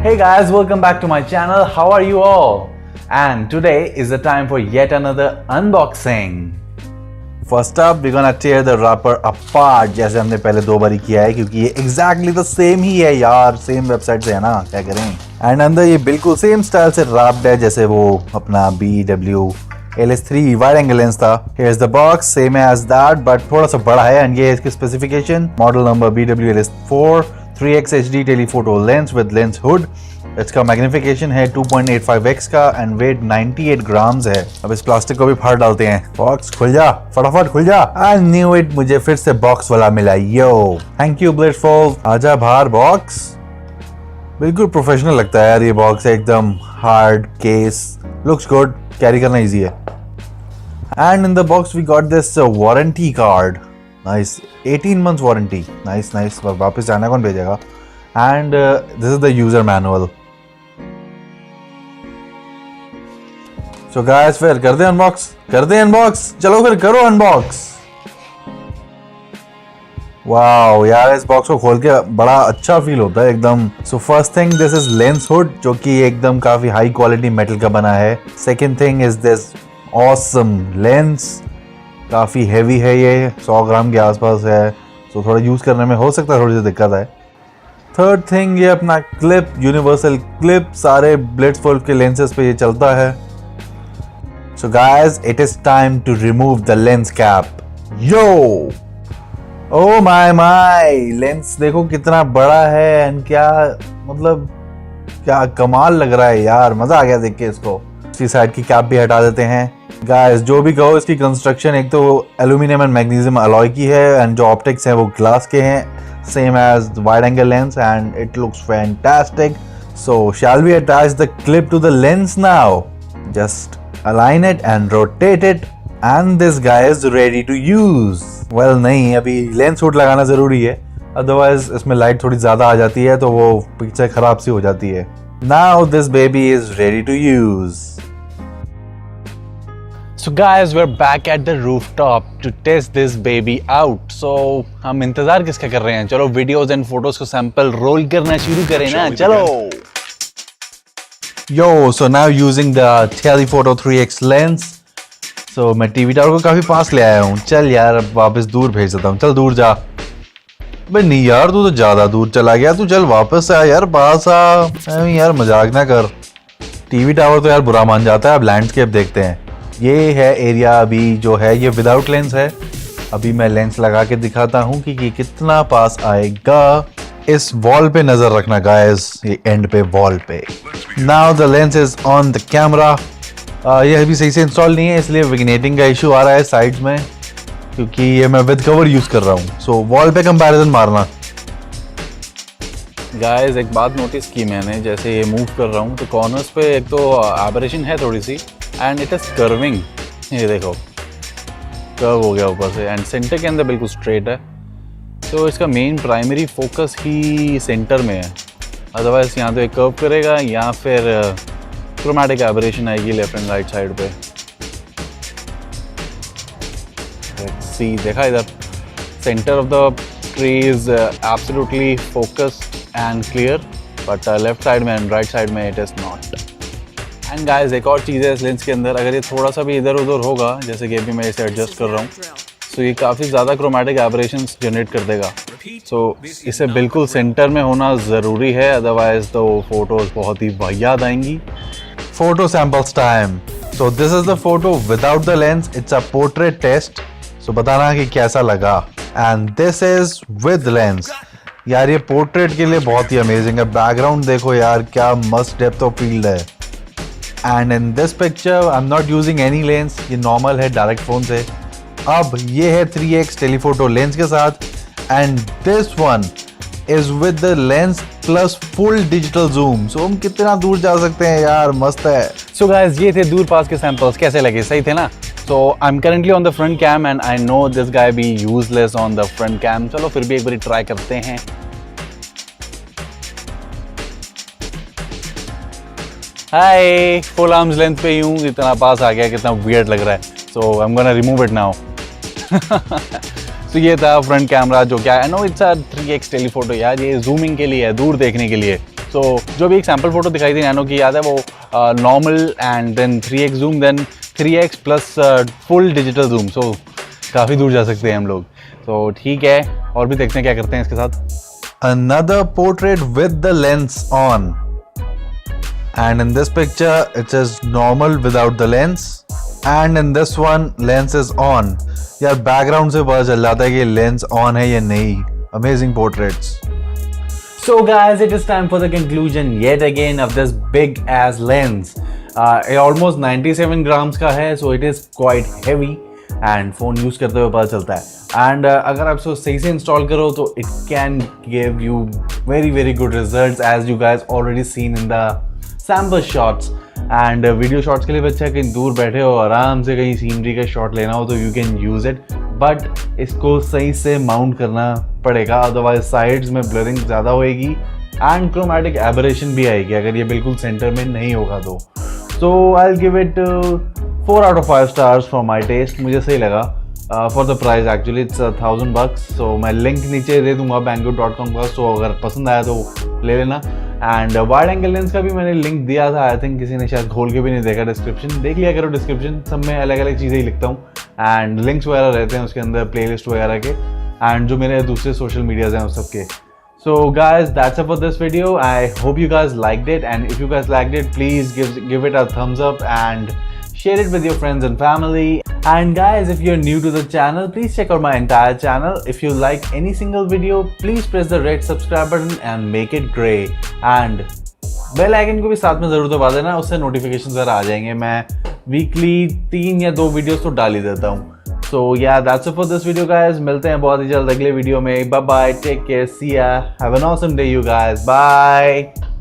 Hey guys, welcome back to my channel. How are you all? And today is the time for yet another unboxing. First up, we're gonna tear the wrapper apart जैसे हमने पहले 2 बारी किया है क्योंकि ये exactly the same ही है यार, same वेबसाइट से है ना, क्या करें. एंड अंदर ये बिल्कुल सेम स्टाइल से wrapped है जैसे वो अपना BW LS3 wide angle lens था. Here's the box, same as that but थोड़ा सा बड़ा है. एंड ये इसकी specification, model number BW LS4 3x HD telephoto lens with lens hood. इसका मैग्निफिकेशन है 2.85x का एंड वेट 98 ग्राम्स है. अब इस प्लास्टिक को भी फाड़ डालते हैं. बॉक्स खुल जा, फटाफट खुल जा. आई न्यू इट, मुझे फिर से बॉक्स वाला मिला. Yo thank you BlitzWolf. आजा बाहर बॉक्स. बिल्कुल प्रोफेशनल लगता है यार ये बॉक्स, एकदम hard case, looks good, carry करना इजी है. And in the box we got this warranty card. Nice, 18 months warranty. Nice nice. वापस जाना कौन भेजेगा. And this is the user manual. So guys फिर कर दे अनबॉक्स. चलो फिर करो अनबॉक्स. वाओ यार, इस बॉक्स को खोल के बड़ा अच्छा फील होता है एकदम. So first thing, this is lens hood जो कि एकदम काफी हाई क्वालिटी मेटल का बना है. Second thing is this awesome lens. काफी हैवी है ये, 100 ग्राम के आसपास है. सो थोड़ा यूज करने में हो सकता है थोड़ी सी दिक्कत है. थर्ड थिंग, ये अपना क्लिप, यूनिवर्सल क्लिप, सारे ब्लिट्सवॉल्फ के लेंसेज पे ये चलता है. So guys, it is time to remove the lens cap. Yo! Oh my! Lens देखो कितना बड़ा है एंड क्या मतलब क्या कमाल लग रहा है यार, मजा आ गया देख के इसको. इसकी साइड की कैप भी हटा देते हैं. गाइस जो भी कहो, इसकी कंस्ट्रक्शन एक तो एल्यूमिनियम एंड मैग्नीशियम अलॉय की है एंड जो ऑप्टिक्स हैं वो ग्लास के हैं, same as wide angle lens and it looks fantastic. So shall we attach the clip to the lens now? Just align it and rotate it and this guy is ready to use. Well नहीं, अभी lens hood लगाना ज़रूरी है, otherwise इसमें light थोड़ी ज़्यादा आ जाती है तो वो पिक्चर ख़राब सी हो जाती है. Now this baby is ready to use. So guys, we're back at the rooftop to test this baby out. So हम इंतज़ार किसका कर रहे हैं? चलो वीडियोस एंड फोटोज को सैंपल रोल करना शुरू करें ना, चलो. Yo, so now using the Telephoto 3x lens. So मैं टीवी टावर को काफी पास ले आया हूँ. चल यार अब वापस दूर भेज देता हूँ. चल दूर जा. भाई नहीं यार, तू तो ज्यादा दूर चला गया. तू चल वापस आ यार, पास आ यार, मजाक ना कर. टीवी टावर तो यार बुरा मान जाता है. अब लैंडस्केप देखते हैं. ये है एरिया अभी जो है, ये विदाउट लेंस है. अभी मैं लेंस लगा के दिखाता हूँ कि कितना पास आएगा. इस वॉल पे नजर रखना गाइस, ये एंड पे वॉल पे. Now the lens is on the camera. ये अभी सही से इंस्टॉल नहीं है इसलिए विग्नेटिंग का इशू आ रहा है साइड्स में, क्योंकि ये मैं विद कवर यूज कर रहा हूँ. सो वॉल पे कंपैरिजन मारना. गाइस एक बात नोटिस की मैंने, जैसे ये मूव कर रहा हूँ तो कॉर्नर्स पे एक तो एबरेशन है थोड़ी सी एंड इट इज कर्विंग. ये देखो कर्व हो गया ऊपर से एंड सेंटर के अंदर बिल्कुल स्ट्रेट है. तो इसका मेन प्राइमरी फोकस ही सेंटर में है, अदरवाइज यहाँ तो एक कर्व करेगा या फिर क्रोमैटिक एबरेशन आएगी लेफ्ट एंड राइट साइड पे. सी देखा इधर, centre of the tree is absolutely focused and clear, but left side में एंड राइट साइड में it is not. And guys एक और चीज़ है इस लेंस के अंदर, अगर ये थोड़ा सा भी इधर उधर होगा, जैसे कि अभी मैं इसे एडजस्ट कर रहा हूँ, तो ये काफ़ी ज़्यादा क्रोमैटिक एबरेशंस जनरेट कर देगा. सो इसे बिल्कुल सेंटर में होना ज़रूरी है, अदरवाइज तो फोटोज़ बहुत ही वाहियात आएंगी. Photo samples time. So this is the photo without the lens. It's a portrait test. So बताना कि कैसा लगा. And this is with lens. यार ये पोर्ट्रेट के लिए बहुत ही अमेजिंग है. बैकग्राउंड देखो यार, क्या मस्त डेप्थ ऑफ फील्ड है. And in this picture I am not using any lens. ये नॉर्मल है डायरेक्ट फ़ोन से. अब ये है 3x टेलीफोटो लेंस के साथ and this one is with the lens plus full digital zoom. So हम कितना दूर जा सकते हैं यार, मस्त है. सो गाइस ये थे दूर पास के सैंपल्स, कैसे लगे, सही थे ना? So I am currently on the front cam and I know this guy be useless on the front cam. चलो फिर भी एक बार ट्राई करते हैं. हाय, फुल आर्म्स लेंथ पे यूं इतना पास आ गया, कितना वियर्ड लग रहा है. So I am gonna remove it now. तो ये था फ्रंट कैमरा, जो क्या है, no it's a 3x telephoto यार, ये जूमिंग के लिए है, दूर देखने के लिए. सो जो भी एक सैम्पल फोटो दिखाई थी नैनो की, याद है वो normal and then 3x zoom then 3x plus full digital zoom, so काफ़ी दूर जा सकते हैं हम लोग। तो ठीक है, और भी देखते हैं क्या करते हैं इसके साथ। Another portrait with the lens on, and in this picture it is normal without the lens, and in this one lens is on। यार बैकग्राउंड से पता चल जाता है कि लेंस ऑन है या नहीं। Amazing portraits। So guys, it is time for the conclusion yet again of this big ass lens. Almost 97 grams का है, so it is quite heavy and phone use करते हुए पता चलता है। And अगर आप इसको सही से इंस्टॉल करो तो it can give you very good results as you guys already seen in the sample shots। And video shots के लिए बच्चा कहीं दूर बैठे हो, आराम से कहीं सीनरी का शॉट लेना हो तो you can use it, but इसको सही से माउंट करना पड़ेगा, अदरवाइज साइड्स में ब्लरिंग ज़्यादा होएगी एंड क्रोमैटिक एबरेशन भी आएगी अगर ये बिल्कुल सेंटर में नहीं होगा तो। So I will give it 4 out of 5 stars for my test. मुझे सही लगा for the price, actually it's $1000। So मैं लिंक नीचे दे दूंगा banggood.com का, सो अगर पसंद आया तो ले लेना। एंड वाइड एंगल लेंस का भी मैंने लिंक दिया था, आई थिंक किसी ने शायद खोल के भी नहीं देखा, डिस्क्रिप्शन देख लिया करो, डिस्क्रिप्शन सब में अलग अलग चीज़ें ही लिखता हूँ एंड लिंक्स वगैरह रहते हैं उसके अंदर, प्लेलिस्ट वगैरह के एंड जो मेरे दूसरे सोशल मीडियाज़ हैं उस सबके। So guys, that's it for this video. I hope you guys liked it, and if you guys liked it, please give it a thumbs up and share it with your friends and family. And guys, if you're new to the channel, please check out my entire channel. If you like any single video, please press the red subscribe button and make it gray. And bell icon को भी साथ में जरूर दबा देना, उससे notification जरा आ जाएंगे। मैं वीकली 3 या 2 वीडियोस तो डाल ही देता हूँ। So yeah, that's it for this video guys. मिलते हैं बहुत ही जल्द अगले वीडियो में। Bye bye, take care, see ya, have an awesome day you guys, bye।